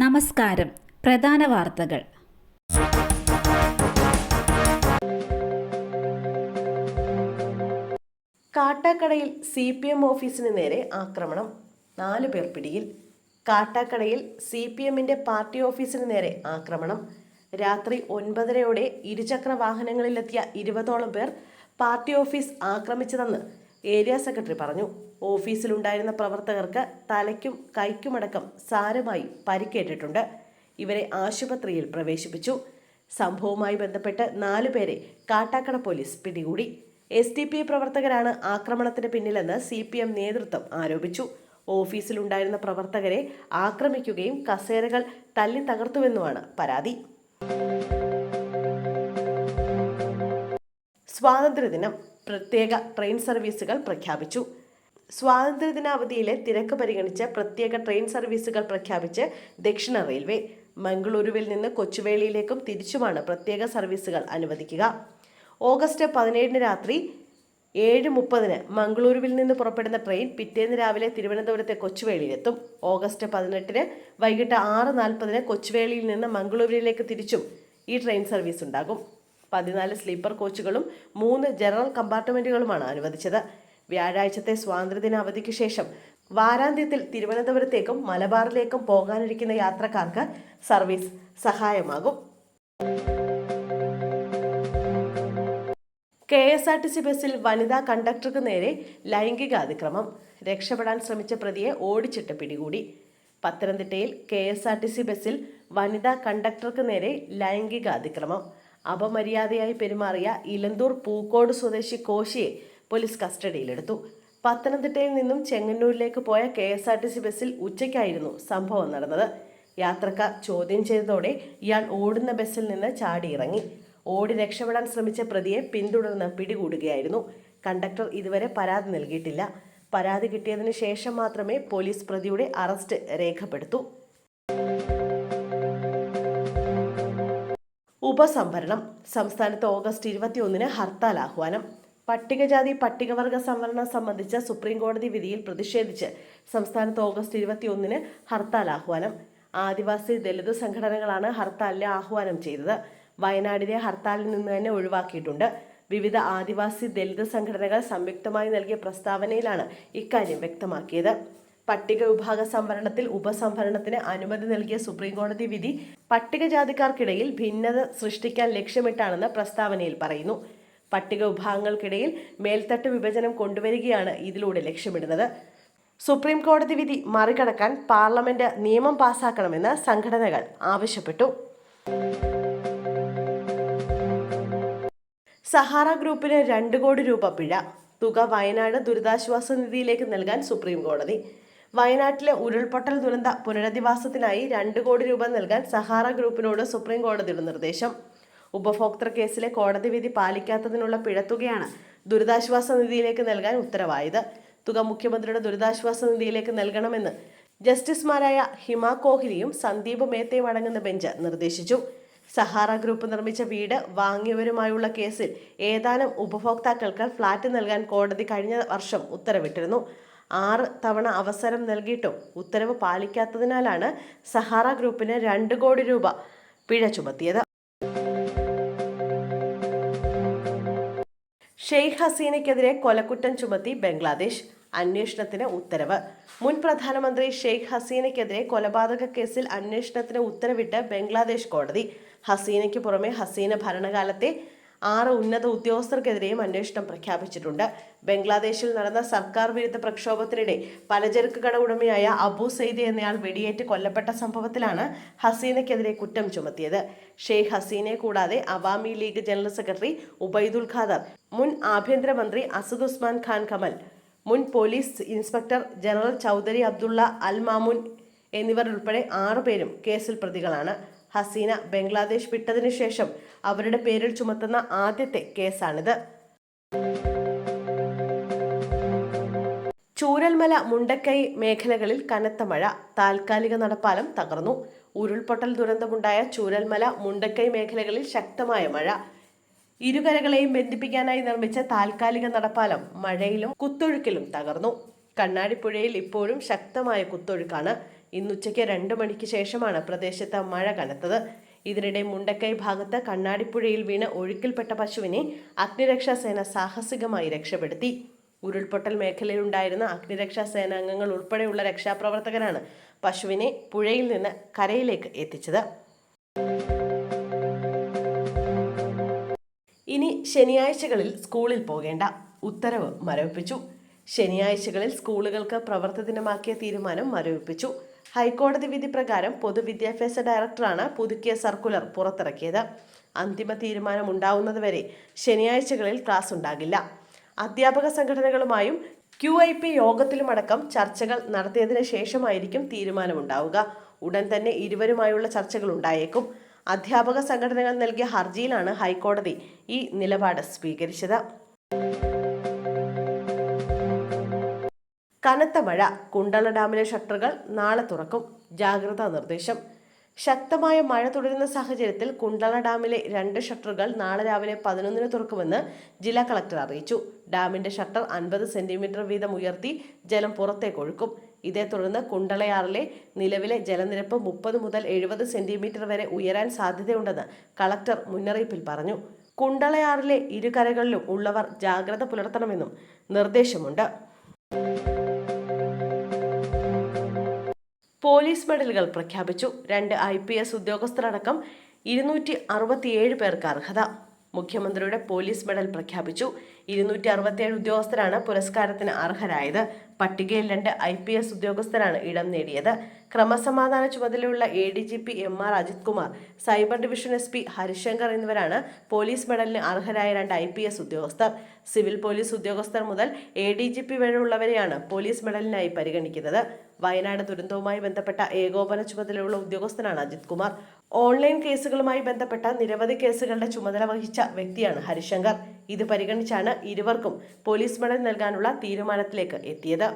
നമസ്കാരം. പ്രധാന വാർത്തകൾ. കാട്ടാക്കടയിൽ CPM ഓഫീസിന് നേരെ ആക്രമണം. 4 പേർ പിടിയിൽ. കാട്ടാക്കടയിൽ CPMന്റെ പാർട്ടി ഓഫീസിന് നേരെ ആക്രമണം. രാത്രി 9:30 ഇരുചക്ര വാഹനങ്ങളിലെത്തിയ 20ഓളം പേർ പാർട്ടി ഓഫീസ് ആക്രമിച്ചതെന്ന് ഏരിയ സെക്രട്ടറി പറഞ്ഞു. ഓഫീസിലുണ്ടായിരുന്ന പ്രവർത്തകർക്ക് തലയ്ക്കും കൈക്കുമടക്കം സാരമായി പരിക്കേറ്റിട്ടുണ്ട്. ഇവരെ ആശുപത്രിയിൽ പ്രവേശിപ്പിച്ചു. സംഭവവുമായി ബന്ധപ്പെട്ട് 4 പേരെ കാട്ടാക്കട പോലീസ് പിടികൂടി. SDPI പ്രവർത്തകരാണ് ആക്രമണത്തിന് പിന്നിലെന്ന് CPM നേതൃത്വം ആരോപിച്ചു. ഓഫീസിലുണ്ടായിരുന്ന പ്രവർത്തകരെ ആക്രമിക്കുകയും കസേരകൾ തല്ലി തകർത്തുവെന്നുമാണ് പരാതി. സ്വാതന്ത്ര്യദിനം പ്രത്യേക ട്രെയിൻ സർവീസുകൾ പ്രഖ്യാപിച്ചു. സ്വാതന്ത്ര്യദിന അവധിയിലെ തിരക്ക് പരിഗണിച്ച് പ്രത്യേക ട്രെയിൻ സർവീസുകൾ പ്രഖ്യാപിച്ച് ദക്ഷിണ റെയിൽവേ. മംഗളൂരുവിൽ നിന്ന് കൊച്ചുവേളിയിലേക്കും തിരിച്ചുമാണ് പ്രത്യേക സർവീസുകൾ അനുവദിക്കുക. ഓഗസ്റ്റ് 17 രാത്രി 7:30 മംഗളൂരുവിൽ നിന്ന് പുറപ്പെടുന്ന ട്രെയിൻ പിറ്റേന്ന് രാവിലെ തിരുവനന്തപുരത്തെ കൊച്ചുവേളിയിലെത്തും. ഓഗസ്റ്റ് 18 വൈകിട്ട് 6:40 കൊച്ചുവേളിയിൽ നിന്ന് മംഗളൂരുവിലേക്ക് തിരിച്ചും ഈ ട്രെയിൻ സർവീസ് ഉണ്ടാകും. 14 സ്ലീപ്പർ കോച്ചുകളും 3 ജനറൽ കമ്പാർട്ട്മെന്റുകളുമാണ് അനുവദിച്ചത്. വ്യാഴാഴ്ചത്തെ സ്വാതന്ത്ര്യദിന അവധിക്ക് ശേഷം വാരാന്ത്യത്തിൽ തിരുവനന്തപുരത്തേക്കും മലബാറിലേക്കും പോകാനിരിക്കുന്ന യാത്രക്കാർക്ക് സർവീസ് സഹായമാകും. KSRTC ബസ്സിൽ വനിതാ കണ്ടക്ടർക്ക് നേരെ ലൈംഗിക അതിക്രമം. രക്ഷപ്പെടാൻ ശ്രമിച്ച പ്രതിയെ ഓടിച്ചിട്ട് പിടികൂടി. പത്തനംതിട്ടയിൽ KSRTC ബസ്സിൽ വനിതാ കണ്ടക്ടർക്ക് നേരെ ലൈംഗിക അതിക്രമം. അപമര്യാദയായി പെരുമാറിയ ഇലന്തൂർ പൂക്കോട് സ്വദേശി കോശിയെ പോലീസ് കസ്റ്റഡിയിലെടുത്തു. പത്തനംതിട്ടയിൽ നിന്നും ചെങ്ങന്നൂരിലേക്ക് പോയ KSRTC ബസ്സിൽ ഉച്ചയ്ക്കായിരുന്നു സംഭവം നടന്നത്. യാത്രക്കാർ ചോദ്യം ചെയ്തതോടെ ഇയാൾ ഓടുന്ന ബസ്സിൽ നിന്ന് ചാടിയിറങ്ങി. ഓടി രക്ഷപ്പെടാൻ ശ്രമിച്ച പ്രതിയെ പിന്തുടർന്ന് പിടികൂടുകയായിരുന്നു. കണ്ടക്ടർ ഇതുവരെ പരാതി നൽകിയിട്ടില്ല. പരാതി കിട്ടിയതിന് ശേഷം മാത്രമേ പോലീസ് പ്രതിയുടെ അറസ്റ്റ് രേഖപ്പെടുത്തൂ. ഉപസംവരണം. സംസ്ഥാനത്ത് ഓഗസ്റ്റ് 21 ഹർത്താൽ ആഹ്വാനം. പട്ടികജാതി പട്ടികവർഗ സംവരണം സംബന്ധിച്ച സുപ്രീംകോടതി വിധിയിൽ പ്രതിഷേധിച്ച് സംസ്ഥാനത്ത് ഓഗസ്റ്റ് 21 ഹർത്താൽ ആഹ്വാനം. ആദിവാസി ദളിത് സംഘടനകളാണ് ഹർത്താലിന് ആഹ്വാനം ചെയ്തത്. വയനാടിനെ ഹർത്താലിൽ നിന്ന് തന്നെ ഒഴിവാക്കിയിട്ടുണ്ട്. വിവിധ ആദിവാസി ദളിത് സംഘടനകൾ സംയുക്തമായി നൽകിയ പ്രസ്താവനയിലാണ് ഇക്കാര്യം വ്യക്തമാക്കിയത്. പട്ടിക വിഭാഗ സംവരണത്തിൽ ഉപസംവരണത്തിന് അനുമതി നൽകിയ സുപ്രീംകോടതി വിധി പട്ടികജാതിക്കാർക്കിടയിൽ ഭിന്നത സൃഷ്ടിക്കാൻ ലക്ഷ്യമിട്ടാണെന്ന് പ്രസ്താവനയിൽ പറയുന്നു. പട്ടിക വിഭാഗങ്ങൾക്കിടയിൽ മേൽത്തട്ട് വിഭജനം കൊണ്ടുവരികയാണ് ഇതിലൂടെ ലക്ഷ്യമിടുന്നത്. സുപ്രീം കോടതി വിധി മറികടക്കാൻ പാർലമെന്റ് നിയമം പാസാക്കണമെന്ന് സംഘടനകൾ ആവശ്യപ്പെട്ടു. സഹാറ ഗ്രൂപ്പിന് 2 കോടി രൂപ പിഴ. തുക വയനാട് ദുരിതാശ്വാസ നിധിയിലേക്ക് നൽകാൻ സുപ്രീം കോടതി. വയനാട്ടിലെ ഉരുൾപൊട്ടൽ ദുരന്ത പുനരധിവാസത്തിനായി 2 കോടി രൂപ നൽകാൻ സഹാറ ഗ്രൂപ്പിനോട് സുപ്രീം കോടതിയുടെ നിർദ്ദേശം. ഉപഭോക്തൃ കേസിലെ കോടതി വിധി പാലിക്കാത്തതിനുള്ള പിഴത്തുകയാണ് ദുരിതാശ്വാസ നിധിയിലേക്ക് നൽകാൻ ഉത്തരവായത്. തുക മുഖ്യമന്ത്രിയുടെ ദുരിതാശ്വാസ നിധിയിലേക്ക് നൽകണമെന്ന് ജസ്റ്റിസുമാരായ ഹിമ കോഹ്ലിയും സന്ദീപ് മേത്തയും അടങ്ങുന്ന ബെഞ്ച് നിർദ്ദേശിച്ചു. സഹാറ ഗ്രൂപ്പ് നിർമ്മിച്ച വീട് വാങ്ങിയവരുമായുള്ള കേസിൽ ഏതാനും ഉപഭോക്താക്കൾക്ക് ഫ്ളാറ്റ് നൽകാൻ കോടതി കഴിഞ്ഞ വർഷം ഉത്തരവിട്ടിരുന്നു. 6 തവണ അവസരം നൽകിയിട്ടും ഉത്തരവ് പാലിക്കാത്തതിനാലാണ് സഹാറ ഗ്രൂപ്പിന് 2 കോടി രൂപ പിഴ ചുമത്തിയത്. ഷെയ്ഖ് ഹസീനയ്ക്കെതിരെ കൊലക്കുറ്റം ചുമത്തി ബംഗ്ലാദേശ്. അന്വേഷണത്തിന് ഉത്തരവ്. മുൻ പ്രധാനമന്ത്രി ഷെയ്ഖ് ഹസീനയ്ക്കെതിരെ കൊലപാതക കേസിൽ അന്വേഷണത്തിന് ഉത്തരവിട്ട് ബംഗ്ലാദേശ് കോടതി. ഹസീനയ്ക്ക് പുറമെ ഹസീന ഭരണകാലത്തെ 6 ഉന്നത ഉദ്യോഗസ്ഥർക്കെതിരെയും അന്വേഷണം പ്രഖ്യാപിച്ചിട്ടുണ്ട്. ബംഗ്ലാദേശിൽ നടന്ന സർക്കാർ വിരുദ്ധ പ്രക്ഷോഭത്തിനിടെ പലചരക്ക് കട ഉടമയായ അബു സയ്യിദ് എന്നയാൾ വെടിയേറ്റ് കൊല്ലപ്പെട്ട സംഭവത്തിലാണ് ഹസീനയ്ക്കെതിരെ കുറ്റം ചുമത്തിയത്. ഷെയ്ഖ് ഹസീനയെ കൂടാതെ അവാമി ലീഗ് ജനറൽ സെക്രട്ടറി ഉബൈദുൽ ഖാദർ, മുൻ ആഭ്യന്തരമന്ത്രി അസദ് ഉസ്മാൻ ഖാൻ കമൽ, മുൻ police inspector general Chowdhury Abdullah Al Mamun എന്നിവർ ഉൾപ്പെടെ 6 പേരും കേസിൽ പ്രതികളാണ്. ഹസീന ബംഗ്ലാദേശ് വിട്ടതിനു ശേഷം അവരുടെ പേരിൽ ചുമത്തുന്ന ആദ്യത്തെ കേസാണിത്. ചൂരൽമല മുണ്ടക്കൈ മേഖലകളിൽ കനത്ത മഴ. താൽക്കാലിക നടപ്പാലം തകർന്നു. ഉരുൾപൊട്ടൽ ദുരന്തമുണ്ടായ ചൂരൽമല മുണ്ടക്കൈ മേഖലകളിൽ ശക്തമായ മഴ. ഇരുകരകളെയും ബന്ധിപ്പിക്കാനായി നിർമ്മിച്ച താൽക്കാലിക നടപ്പാലം മഴയിലും കുത്തൊഴുക്കിലും തകർന്നു. കണ്ണാടിപ്പുഴയിൽ ഇപ്പോഴും ശക്തമായ കുത്തൊഴുക്കാണ്. ഇന്നുച്ചയ്ക്ക് 2 മണിക്ക് ശേഷമാണ് പ്രദേശത്ത് മഴ കനത്തത്. ഇതിനിടെ മുണ്ടക്കൈ ഭാഗത്ത് കണ്ണാടിപ്പുഴയിൽ വീണ് ഒഴുക്കിൽപ്പെട്ട പശുവിനെ അഗ്നിരക്ഷാസേന സാഹസികമായി രക്ഷപ്പെടുത്തി. ഉരുൾപൊട്ടൽ മേഖലയിലുണ്ടായിരുന്ന അഗ്നിരക്ഷാ സേനാംഗങ്ങൾ ഉൾപ്പെടെയുള്ള രക്ഷാപ്രവർത്തകരാണ് പശുവിനെ പുഴയിൽ നിന്ന് കരയിലേക്ക് എത്തിച്ചത്. ഇനി ശനിയാഴ്ചകളിൽ സ്കൂളിൽ പോകേണ്ട ഉത്തരവ് മരവിപ്പിച്ചു. ശനിയാഴ്ചകളിൽ സ്കൂളുകൾക്ക് പ്രവൃത്തി ദിനമാക്കിയ തീരുമാനം മരവിപ്പിച്ചു. ഹൈക്കോടതി വിധി പ്രകാരം പൊതുവിദ്യാഭ്യാസ ഡയറക്ടറാണ് പുതുക്കിയ സർക്കുലർ പുറത്തിറക്കിയത്. അന്തിമ തീരുമാനം ഉണ്ടാവുന്നതുവരെ ശനിയാഴ്ചകളിൽ ക്ലാസ് ഉണ്ടാകില്ല. അധ്യാപക സംഘടനകളുമായും QIP യോഗത്തിലുമടക്കം ചർച്ചകൾ നടത്തിയതിനു ശേഷമായിരിക്കും തീരുമാനമുണ്ടാവുക. ഉടൻ തന്നെ ഇരുവരുമായുള്ള ചർച്ചകൾ ഉണ്ടായേക്കും. അധ്യാപക സംഘടനകൾ നൽകിയ ഹർജിയിലാണ് ഹൈക്കോടതി ഈ നിലപാട് സ്വീകരിച്ചത്. കനത്ത മഴ. കുണ്ടള ഡാമിലെ ഷട്ടറുകൾ നാളെ തുറക്കും. ജാഗ്രതാ നിർദ്ദേശം. ശക്തമായ മഴ തുടരുന്ന സാഹചര്യത്തിൽ കുണ്ടള ഡാമിലെ 2 ഷട്ടറുകൾ നാളെ രാവിലെ 11-ന് തുറക്കുമെന്ന് ജില്ലാ കളക്ടർ അറിയിച്ചു. ഡാമിന്റെ ഷട്ടർ 50 സെന്റിമീറ്റർ വീതം ഉയർത്തി ജലം പുറത്തേക്ക് ഒഴുക്കും. ഇതേ തുടർന്ന് കുണ്ടളയാറിലെ നിലവിലെ ജലനിരപ്പ് 30 മുതൽ 70 സെന്റിമീറ്റർ വരെ ഉയരാൻ സാധ്യതയുണ്ടെന്ന് കളക്ടർ മുന്നറിയിപ്പിൽ പറഞ്ഞു. കുണ്ടളയാറിലെ ഇരുകരകളിലും ഉള്ളവർ ജാഗ്രത പുലർത്തണമെന്നും നിർദ്ദേശമുണ്ട്. പോലീസ് മെഡലുകൾ പ്രഖ്യാപിച്ചു. 2 IPS ഉദ്യോഗസ്ഥരടക്കം 267 പേർക്ക് അർഹത. മുഖ്യമന്ത്രിയുടെ പോലീസ് മെഡൽ പ്രഖ്യാപിച്ചു. 267 ഉദ്യോഗസ്ഥരാണ് പുരസ്കാരത്തിന് അർഹരായത്. പട്ടികയിൽ 2 IPS ഉദ്യോഗസ്ഥരാണ് ഇടം നേടിയത്. ക്രമസമാധാന ചുമതലയുള്ള ADGP MR Ajith Kumar, cyber division SP Harishankar എന്നിവരാണ് പോലീസ് മെഡലിന് അർഹരായ 2 IPS ഉദ്യോഗസ്ഥർ. സിവിൽ പോലീസ് ഉദ്യോഗസ്ഥർ മുതൽ ADGP വരെയുള്ളവരെയാണ് പോലീസ് മെഡലിനായി പരിഗണിക്കുന്നത്. വയനാട് ദുരന്തവുമായി ബന്ധപ്പെട്ട ഏകോപന ചുമതലയുള്ള ഉദ്യോഗസ്ഥനാണ് അജിത് കുമാർ. ഓൺലൈൻ കേസുകളുമായി ബന്ധപ്പെട്ട നിരവധി കേസുകളുടെ ചുമതല വഹിച്ച വ്യക്തിയാണ് ഹരിശങ്കർ. ഇത് പരിഗണിച്ചാണ് ഇരുവർക്കും പോലീസ് മെഡൽ നൽകാനുള്ള തീരുമാനത്തിലേക്ക് എത്തിയത്.